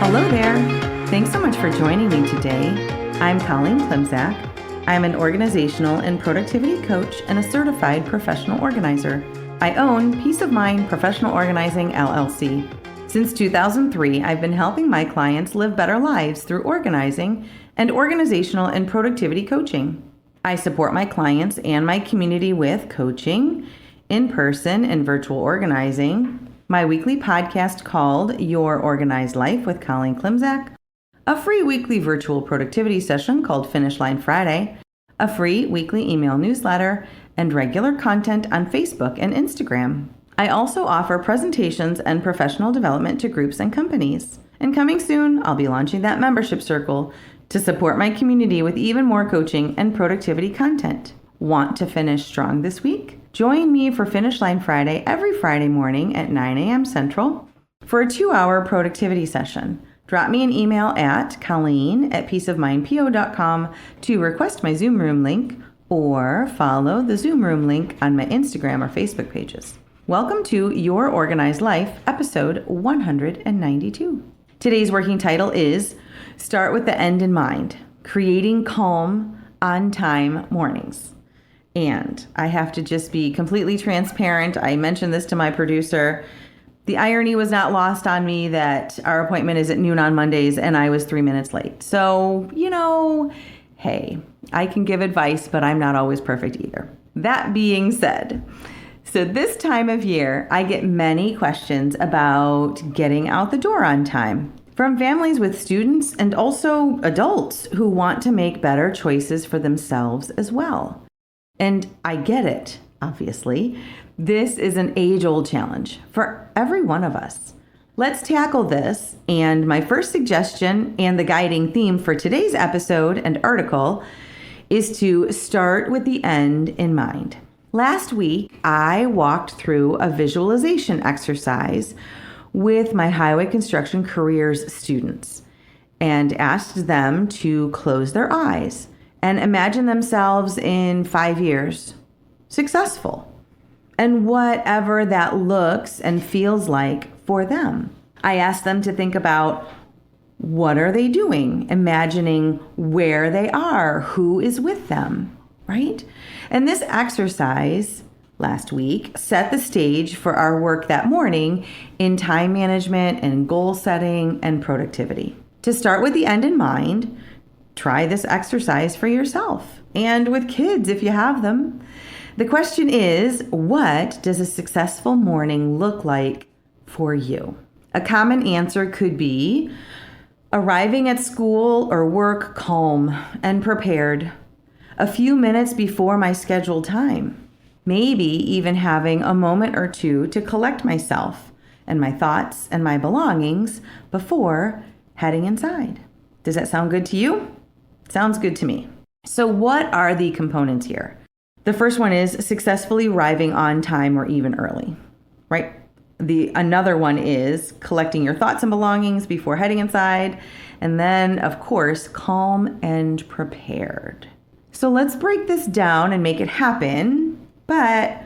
Hello there. Thanks so much for joining me today. I'm Colleen Klimczak. I'm an organizational and productivity coach and a certified professional organizer. I own Peace of Mind Professional Organizing, LLC. Since 2003, I've been helping my clients live better lives through organizing and organizational and productivity coaching. I support my clients and my community with coaching, in-person and virtual organizing, my weekly podcast called Your Organized Life with Colleen Klimczak, a free weekly virtual productivity session called Finish Line Friday, a free weekly email newsletter, and regular content on Facebook and Instagram. I also offer presentations and professional development to groups and companies. And coming soon, I'll be launching that membership circle to support my community with even more coaching and productivity content. Want to finish strong this week? Join me for Finish Line Friday every Friday morning at 9 a.m. Central for a 2-hour productivity session. Drop me an email at colleen@peaceofmindpo.com to request my Zoom room link or follow the Zoom room link on my Instagram or Facebook pages. Welcome to Your Organized Life, episode 192. Today's working title is Start with the End in Mind, Creating Calm, On-Time Mornings. And I have to just be completely transparent. I mentioned this to my producer. The irony was not lost on me that our appointment is at noon on Mondays and I was 3 minutes late. So, hey, I can give advice, but I'm not always perfect either. That being said, so this time of year, I get many questions about getting out the door on time from families with students and also adults who want to make better choices for themselves as well. And I get it, obviously. This is an age-old challenge for every one of us. Let's tackle this, and my first suggestion and the guiding theme for today's episode and article is to start with the end in mind. Last week, I walked through a visualization exercise with my highway construction careers students and asked them to close their eyes and imagine themselves in 5 years, successful, and whatever that looks and feels like for them. I asked them to think about what are they doing, imagining where they are, who is with them, right? And this exercise last week set the stage for our work that morning in time management and goal setting and productivity. To start with the end in mind, try this exercise for yourself and with kids if you have them. The question is, what does a successful morning look like for you? A common answer could be arriving at school or work calm and prepared a few minutes before my scheduled time. Maybe even having a moment or two to collect myself and my thoughts and my belongings before heading inside. Does that sound good to you? Sounds good to me. So what are the components here? The first one is successfully arriving on time or even early, right? Another one is collecting your thoughts and belongings before heading inside. And then, of course, calm and prepared. So let's break this down and make it happen. But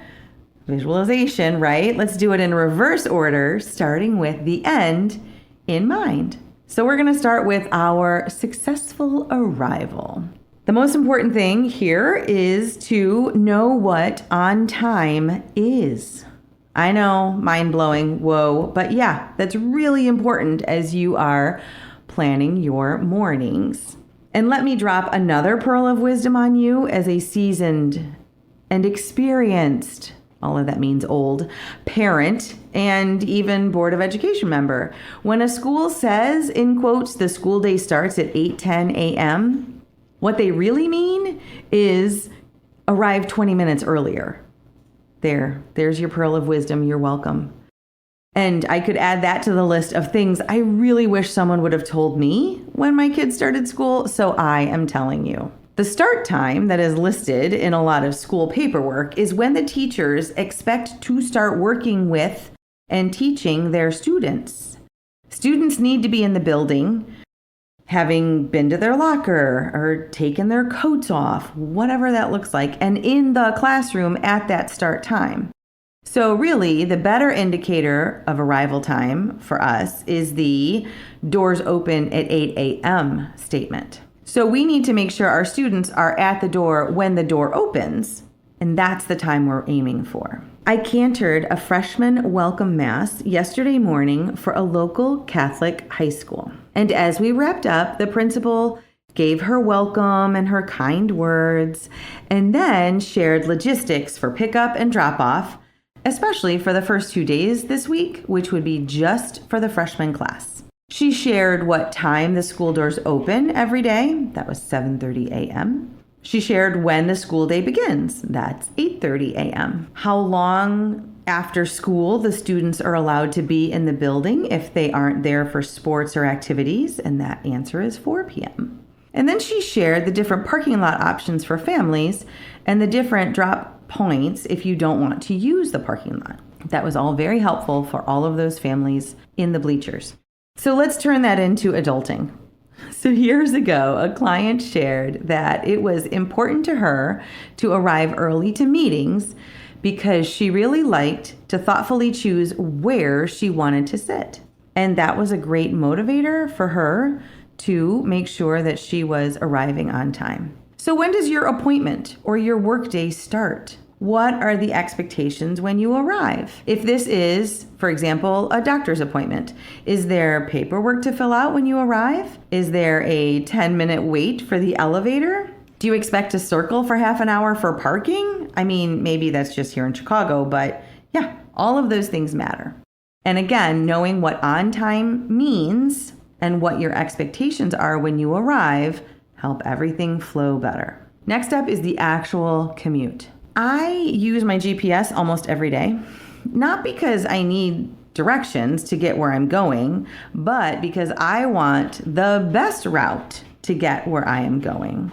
visualization, right? Let's do it in reverse order, starting with the end in mind. So we're going to start with our successful arrival. The most important thing here is to know what on time is. I know, mind-blowing, whoa, but yeah, that's really important as you are planning your mornings. And let me drop another pearl of wisdom on you as a seasoned and experienced, all of that means old, parent and even Board of Education member. When a school says, in quotes, the school day starts at 8:10 a.m., what they really mean is arrive 20 minutes earlier. There's your pearl of wisdom. You're welcome. And I could add that to the list of things I really wish someone would have told me when my kids started school, so I am telling you. The start time that is listed in a lot of school paperwork is when the teachers expect to start working with and teaching their students. Students need to be in the building, having been to their locker or taken their coats off, whatever that looks like, and in the classroom at that start time. So really, the better indicator of arrival time for us is the doors open at 8 a.m. statement. So we need to make sure our students are at the door when the door opens, and that's the time we're aiming for. I cantored a freshman welcome mass yesterday morning for a local Catholic high school. And as we wrapped up, the principal gave her welcome and her kind words, and then shared logistics for pickup and drop-off, especially for the first 2 days this week, which would be just for the freshman class. She shared what time the school doors open every day. That was 7:30 a.m. She shared when the school day begins. That's 8:30 a.m. How long after school the students are allowed to be in the building if they aren't there for sports or activities, and that answer is 4 p.m. And then she shared the different parking lot options for families and the different drop points if you don't want to use the parking lot. That was all very helpful for all of those families in the bleachers. So let's turn that into adulting. So years ago, a client shared that it was important to her to arrive early to meetings because she really liked to thoughtfully choose where she wanted to sit. And that was a great motivator for her to make sure that she was arriving on time. So when does your appointment or your workday start? What are the expectations when you arrive? If this is, for example, a doctor's appointment, is there paperwork to fill out when you arrive? Is there a 10-minute wait for the elevator? Do you expect to circle for half an hour for parking? I mean, maybe that's just here in Chicago, but yeah, all of those things matter. And again, knowing what on time means and what your expectations are when you arrive help everything flow better. Next up is the actual commute. I use my GPS almost every day, not because I need directions to get where I'm going, but because I want the best route to get where I am going.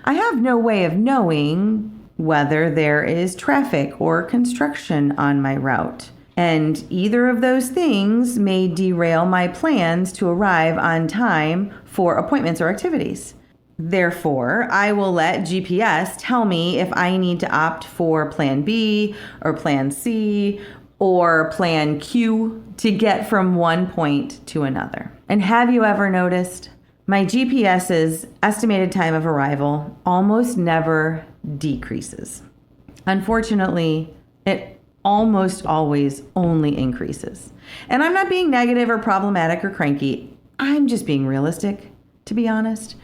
I have no way of knowing whether there is traffic or construction on my route, and either of those things may derail my plans to arrive on time for appointments or activities. Therefore, I will let GPS tell me if I need to opt for Plan B or Plan C or Plan Q to get from one point to another. And have you ever noticed my GPS's estimated time of arrival almost never decreases? Unfortunately, it almost always only increases. And I'm not being negative or problematic or cranky. I'm just being realistic, to be honest.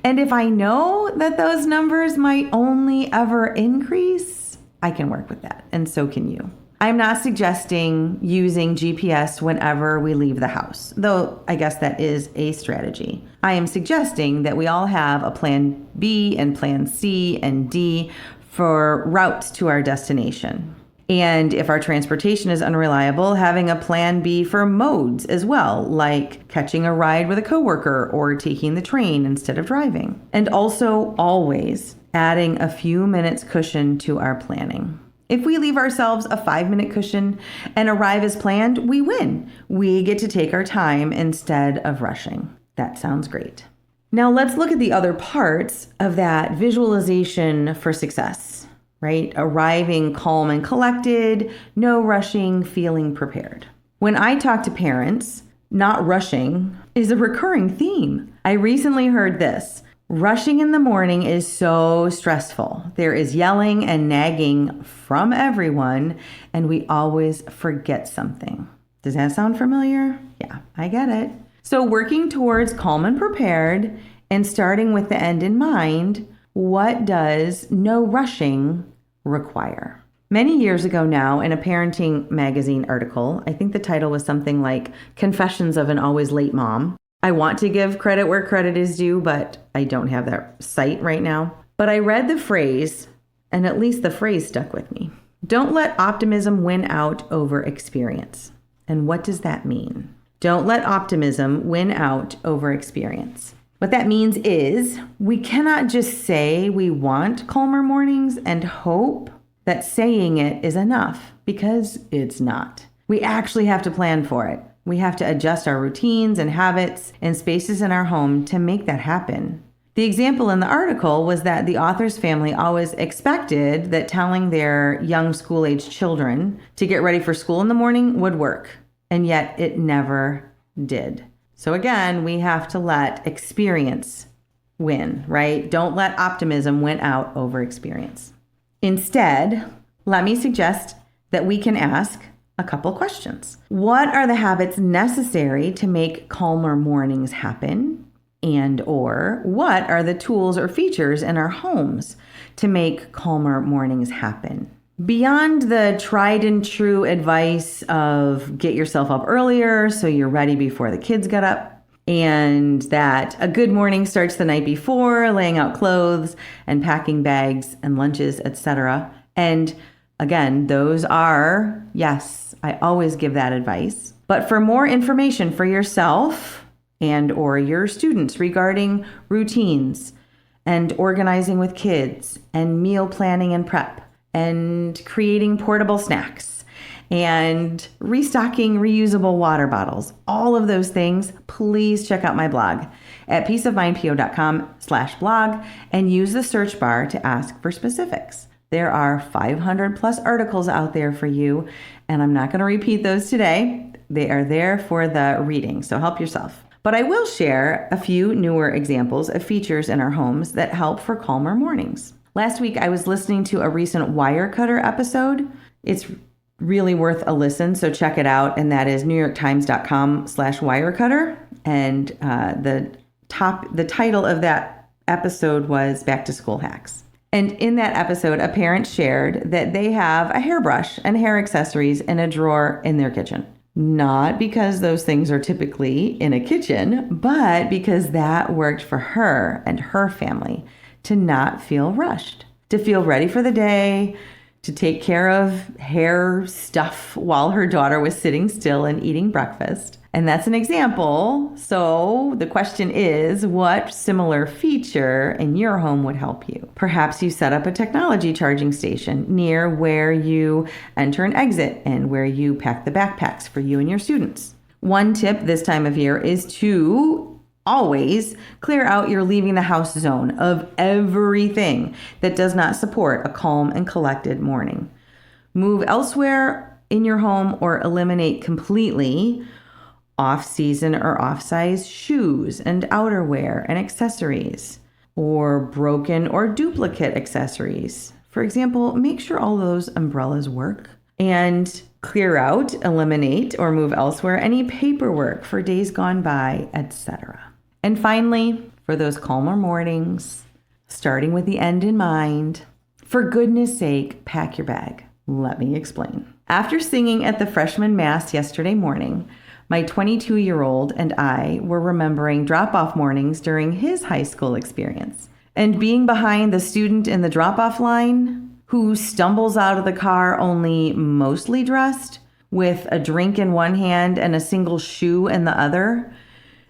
And if I know that those numbers might only ever increase, I can work with that, and so can you. I'm not suggesting using GPS whenever we leave the house, though I guess that is a strategy. I am suggesting that we all have a Plan B and Plan C and D for routes to our destination. And if our transportation is unreliable, having a Plan B for modes as well, like catching a ride with a coworker or taking the train instead of driving. And also always adding a few minutes cushion to our planning. If we leave ourselves a 5-minute cushion and arrive as planned, we win. We get to take our time instead of rushing. That sounds great. Now let's look at the other parts of that visualization for success. Right? Arriving calm and collected, no rushing, feeling prepared. When I talk to parents, not rushing is a recurring theme. I recently heard this: rushing in the morning is so stressful. There is yelling and nagging from everyone, and we always forget something. Does that sound familiar? Yeah, I get it. So working towards calm and prepared and starting with the end in mind, what does no rushing require? Many years ago now, in a parenting magazine article, I think the title was something like Confessions of an Always Late Mom. I want to give credit where credit is due, but I don't have that site right now. But I read the phrase, and at least the phrase stuck with me. Don't let optimism win out over experience. And what does that mean? Don't let optimism win out over experience. What that means is we cannot just say we want calmer mornings and hope that saying it is enough, because it's not. We actually have to plan for it. We have to adjust our routines and habits and spaces in our home to make that happen. The example in the article was that the author's family always expected that telling their young school-age children to get ready for school in the morning would work, and yet it never did. So again, we have to let experience win, right? Don't let optimism win out over experience. Instead, let me suggest that we can ask a couple questions. What are the habits necessary to make calmer mornings happen? And or what are the tools or features in our homes to make calmer mornings happen? Beyond the tried and true advice of get yourself up earlier so you're ready before the kids get up, and that a good morning starts the night before, laying out clothes and packing bags and lunches, etc. And again, those are, yes, I always give that advice. But for more information for yourself and or your students regarding routines and organizing with kids and meal planning and prep and creating portable snacks and restocking reusable water bottles, all of those things, please check out my blog at peaceofmindpo.com/blog and use the search bar to ask for specifics. There are 500 plus articles out there for you, and I'm not going to repeat those today. They are there for the reading, so help yourself. But I will share a few newer examples of features in our homes that help for calmer mornings. Last week, I was listening to a recent Wirecutter episode. It's really worth a listen, so check it out. And that is newyorktimes.com/Wirecutter. And the title of that episode was Back to School Hacks. And in that episode, a parent shared that they have a hairbrush and hair accessories in a drawer in their kitchen. Not because those things are typically in a kitchen, but because that worked for her and her family to not feel rushed, to feel ready for the day, to take care of hair stuff while her daughter was sitting still and eating breakfast. And that's an example. So the question is, what similar feature in your home would help you? Perhaps you set up a technology charging station near where you enter and exit and where you pack the backpacks for you and your students. One tip this time of year is to always clear out your leaving the house zone of everything that does not support a calm and collected morning. Move elsewhere in your home or eliminate completely off-season or off-size shoes and outerwear and accessories, or broken or duplicate accessories. For example, make sure all those umbrellas work, and clear out, eliminate, or move elsewhere any paperwork for days gone by, etc. And finally, for those calmer mornings, starting with the end in mind, for goodness sake, pack your bag. Let me explain. After singing at the freshman mass yesterday morning, my 22-year-old and I were remembering drop-off mornings during his high school experience. And being behind the student in the drop-off line who stumbles out of the car only mostly dressed with a drink in one hand and a single shoe in the other,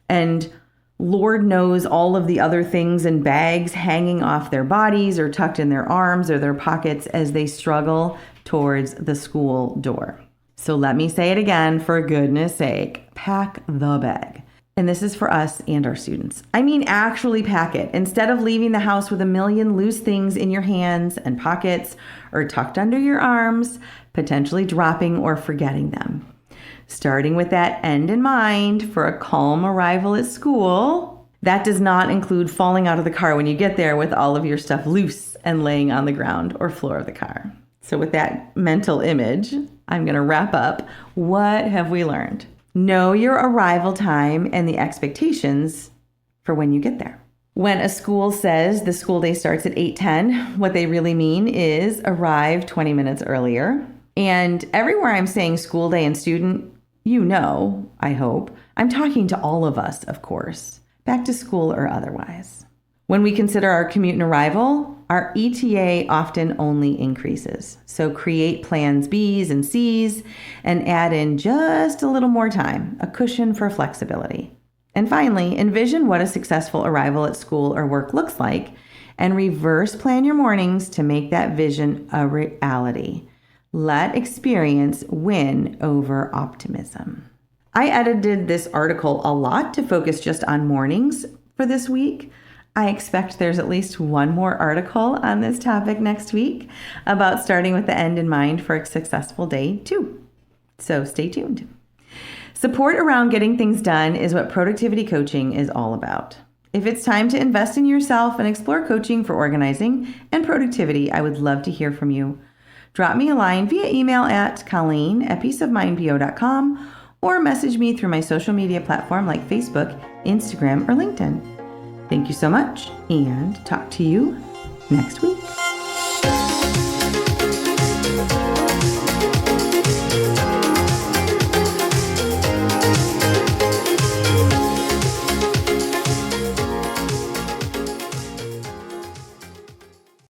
and Lord knows all of the other things and bags hanging off their bodies or tucked in their arms or their pockets as they struggle towards the school door. So let me say it again, for goodness sake, pack the bag. And this is for us and our students. I mean, actually pack it. Instead of leaving the house with a million loose things in your hands and pockets or tucked under your arms, potentially dropping or forgetting them. Starting with that end in mind for a calm arrival at school. That does not include falling out of the car when you get there with all of your stuff loose and laying on the ground or floor of the car. So with that mental image, I'm going to wrap up. What have we learned? Know your arrival time and the expectations for when you get there. When a school says the school day starts at 8:10, what they really mean is arrive 20 minutes earlier. And everywhere I'm saying school day and student, you know, I hope, I'm talking to all of us, of course, back to school or otherwise. When we consider our commute and arrival, our ETA often only increases. So create plans B's and C's and add in just a little more time, a cushion for flexibility. And finally, envision what a successful arrival at school or work looks like and reverse plan your mornings to make that vision a reality. Let experience win over optimism. I edited this article a lot to focus just on mornings for this week. I expect there's at least one more article on this topic next week about starting with the end in mind for a successful day too. So stay tuned. Support around getting things done is what productivity coaching is all about. If it's time to invest in yourself and explore coaching for organizing and productivity, I would love to hear from you. Drop me a line via email at colleen@peaceofmindpo.com or message me through my social media platform like Facebook, Instagram, or LinkedIn. Thank you so much, and talk to you next week.